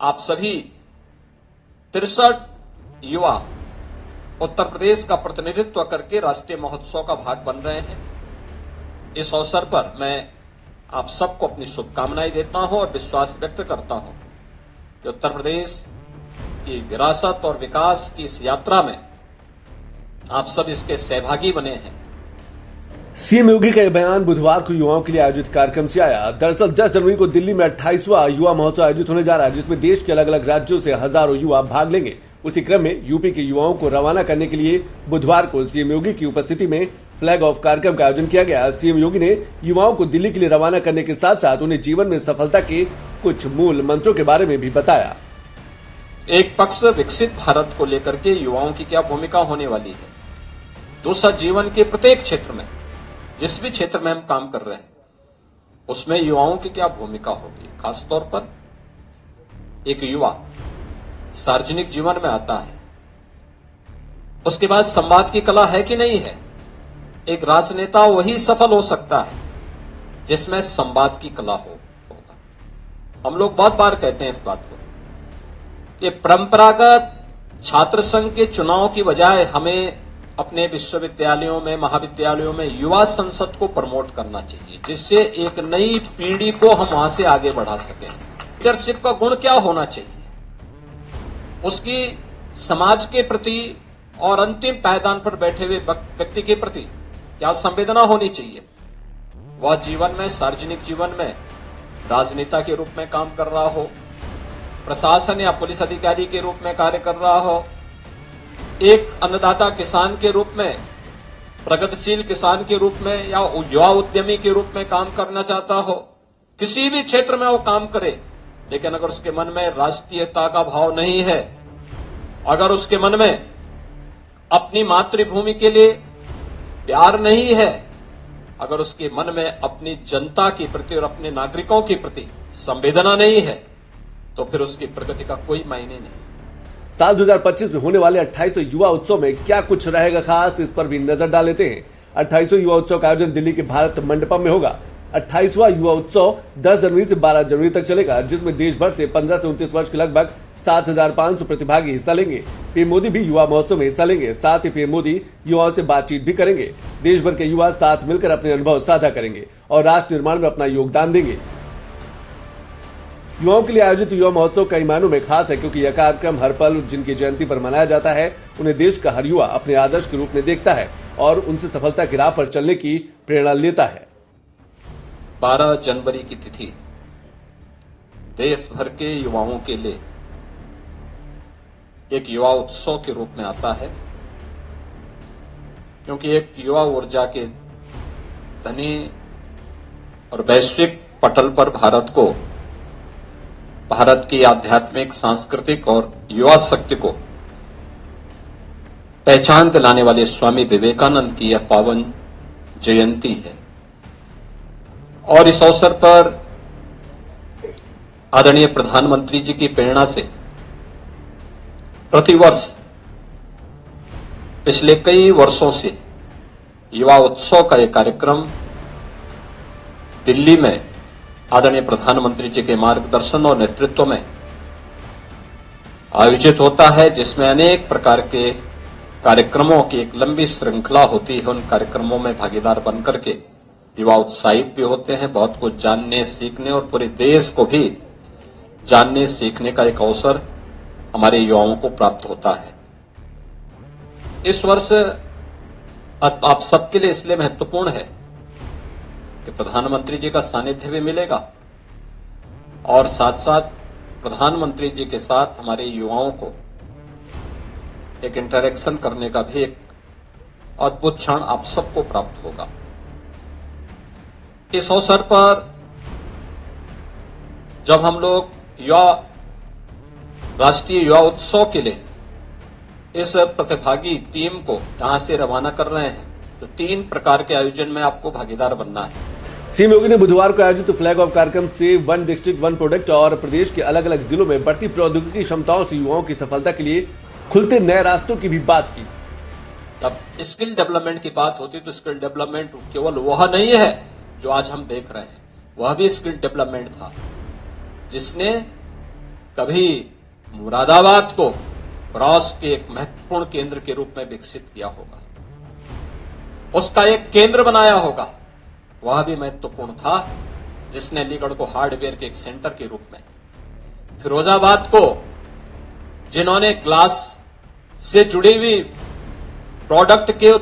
आप सभी 63 युवा उत्तर प्रदेश का प्रतिनिधित्व करके राष्ट्रीय महोत्सव का भाग बन रहे हैं। इस अवसर पर मैं आप सबको अपनी शुभकामनाएं देता हूं और विश्वास व्यक्त करता हूं कि उत्तर प्रदेश की विरासत और विकास की इस यात्रा में आप सब इसके सहभागी बने हैं। सीएम योगी का यह बयान बुधवार को युवाओं के लिए आयोजित कार्यक्रम से आया। दरअसल 10 जनवरी को दिल्ली में 28वां युवा महोत्सव आयोजित होने जा रहा है, जिसमें देश के अलग अलग राज्यों से हजारों युवा भाग लेंगे। उसी क्रम में यूपी के युवाओं को रवाना करने के लिए बुधवार को सीएम योगी की उपस्थिति में फ्लैग ऑफ कार्यक्रम का आयोजन किया गया। सीएम योगी ने युवाओं को दिल्ली के लिए रवाना करने के साथ साथ उन्हें जीवन में सफलता के कुछ मूल मंत्रों के बारे में भी बताया। एक पक्ष विकसित भारत को लेकर के युवाओं की क्या भूमिका होने वाली है, दूसरा जीवन के प्रत्येक क्षेत्र में, जिस भी क्षेत्र में हम काम कर रहे हैं उसमें युवाओं की क्या भूमिका होगी। खासतौर पर एक युवा सार्वजनिक जीवन में आता है, उसके बाद संवाद की कला है कि नहीं है। एक राजनेता वही सफल हो सकता है जिसमें संवाद की कला होगा। हम लोग बहुत बार कहते हैं इस बात को, ये परंपरागत छात्र संघ के चुनाव की बजाय हमें अपने विश्वविद्यालयों में, महाविद्यालयों में युवा संसद को प्रमोट करना चाहिए, जिससे एक नई पीढ़ी को हम वहां से आगे बढ़ा सकें। लीडरशिप का गुण क्या होना चाहिए, उसकी समाज के प्रति और अंतिम पायदान पर बैठे हुए व्यक्ति के प्रति क्या संवेदना होनी चाहिए। वह जीवन में, सार्वजनिक जीवन में राजनेता के रूप में काम कर रहा हो, प्रशासन या पुलिस अधिकारी के रूप में कार्य कर रहा हो, एक अन्नदाता किसान के रूप में, प्रगतिशील किसान के रूप में या युवा उद्यमी के रूप में काम करना चाहता हो, किसी भी क्षेत्र में वो काम करे, लेकिन अगर उसके मन में राष्ट्रीयता का भाव नहीं है, अगर उसके मन में अपनी मातृभूमि के लिए प्यार नहीं है, अगर उसके मन में अपनी जनता के प्रति और अपने नागरिकों के प्रति संवेदना नहीं है, तो फिर उसकी प्रगति का कोई मायने नहीं। साल 2025 में होने वाले 28वें युवा उत्सव में क्या कुछ रहेगा खास, इस पर भी नजर डाल लेते हैं। 28वें युवा उत्सव का आयोजन दिल्ली के भारत मंडपम में होगा। 28वां युवा उत्सव 10 जनवरी से 12 जनवरी तक चलेगा, जिसमें देश भर से 15 से 29 वर्ष के लगभग 7,500 प्रतिभागी हिस्सा लेंगे। पीएम मोदी भी युवा महोत्सव में हिस्सा लेंगे। साथ ही पीएम मोदी युवाओं से बातचीत भी करेंगे। देश भर के युवा साथ मिलकर अपने अनुभव साझा करेंगे और राष्ट्र निर्माण में अपना योगदान देंगे। युवाओं के लिए आयोजित युवा महोत्सव कई मायनों में खास है, क्योंकि यह कार्यक्रम हर पल जिनकी जयंती पर मनाया जाता है, उन्हें देश का हर युवा अपने आदर्श के रूप में देखता है और उनसे सफलता की राह पर चलने की प्रेरणा लेता है। 12 जनवरी की तिथि देश भर के युवाओं के लिए एक युवा उत्सव के रूप में आता है, क्योंकि एक युवा ऊर्जा के धनी और वैश्विक पटल पर भारत की आध्यात्मिक, सांस्कृतिक और युवा शक्ति को पहचान दिलाने वाले स्वामी विवेकानंद की यह पावन जयंती है। और इस अवसर पर आदरणीय प्रधानमंत्री जी की प्रेरणा से प्रतिवर्ष पिछले कई वर्षों से युवा उत्सव का यह कार्यक्रम दिल्ली में आदरणीय प्रधानमंत्री जी के मार्गदर्शन और नेतृत्व में आयोजित होता है, जिसमें अनेक प्रकार के कार्यक्रमों की एक लंबी श्रृंखला होती है। उन कार्यक्रमों में भागीदार बनकर के युवा उत्साहित भी होते हैं, बहुत कुछ जानने, सीखने और पूरे देश को भी जानने, सीखने का एक अवसर हमारे युवाओं को प्राप्त होता है। इस वर्ष आप सबके लिए इसलिए महत्वपूर्ण है कि प्रधानमंत्री जी का सानिध्य भी मिलेगा और साथ साथ प्रधानमंत्री जी के साथ हमारे युवाओं को एक इंटरेक्शन करने का भी एक अद्भुत क्षण आप सबको प्राप्त होगा। इस अवसर पर जब हम लोग राष्ट्रीय युवा उत्सव के लिए इस प्रतिभागी टीम को यहां से रवाना कर रहे हैं, तो 3 प्रकार के आयोजन में आपको भागीदार बनना है। सीएम योगी ने बुधवार को आयोजित फ्लैग ऑफ कार्यक्रम से 1 डिस्ट्रिक्ट 1 प्रोडक्ट और प्रदेश के अलग अलग जिलों में बढ़ती प्रौद्योगिकी क्षमताओं से युवाओं की सफलता के लिए खुलते नए रास्तों की भी बात की। अब स्किल डेवलपमेंट की बात होती तो स्किल डेवलपमेंट केवल वह नहीं है जो आज हम देख रहे हैं, वह भी स्किल डेवलपमेंट था जिसने कभी मुरादाबाद को ब्रॉस के एक महत्वपूर्ण केंद्र के रूप में विकसित किया होगा, उसका एक केंद्र बनाया होगा, वह भी महत्वपूर्ण था, जिसने अलीगढ़ को हार्डवेयर के एक सेंटर के रूप में, फिरोजाबाद को जिन्होंने ग्लास से जुड़ी हुई प्रोडक्ट के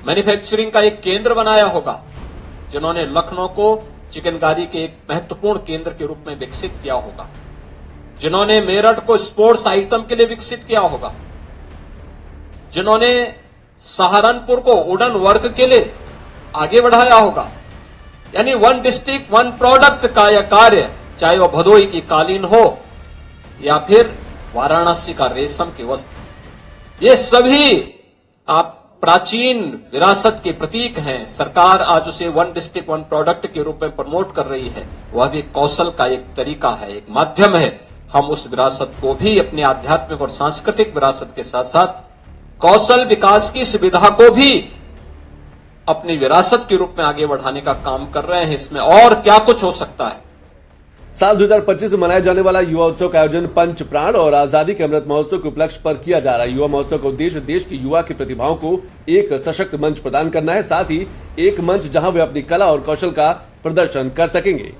मैन्युफैक्चरिंग का एक केंद्र बनाया होगा, जिन्होंने लखनऊ को चिकनकारी के एक महत्वपूर्ण केंद्र के रूप में विकसित किया होगा, जिन्होंने मेरठ को स्पोर्ट्स आइटम के लिए विकसित किया होगा, जिन्होंने सहारनपुर को वुडन वर्क के लिए आगे बढ़ाया होगा। यानी वन डिस्ट्रिक्ट वन प्रोडक्ट का यह कार्य, चाहे वह भदोही की कालीन हो या फिर वाराणसी का रेशम के वस्त्र, ये सभी आप प्राचीन विरासत के प्रतीक हैं। सरकार आज उसे वन डिस्ट्रिक्ट वन प्रोडक्ट के रूप में प्रमोट कर रही है। वह भी कौशल का एक तरीका है, एक माध्यम है। हम उस विरासत को भी अपने आध्यात्मिक और सांस्कृतिक विरासत के साथ साथ कौशल विकास की सुविधा को भी अपनी विरासत के रूप में आगे बढ़ाने का काम कर रहे हैं। इसमें और क्या कुछ हो सकता है। साल 2025 में मनाया जाने वाला युवा उत्सव का आयोजन पंच प्राण और आजादी के अमृत महोत्सव के उपलक्ष्य पर किया जा रहा है। युवा महोत्सव का उद्देश्य देश की युवा की प्रतिभाओं को एक सशक्त मंच प्रदान करना है, साथ ही एक मंच जहां वे अपनी कला और कौशल का प्रदर्शन कर सकेंगे।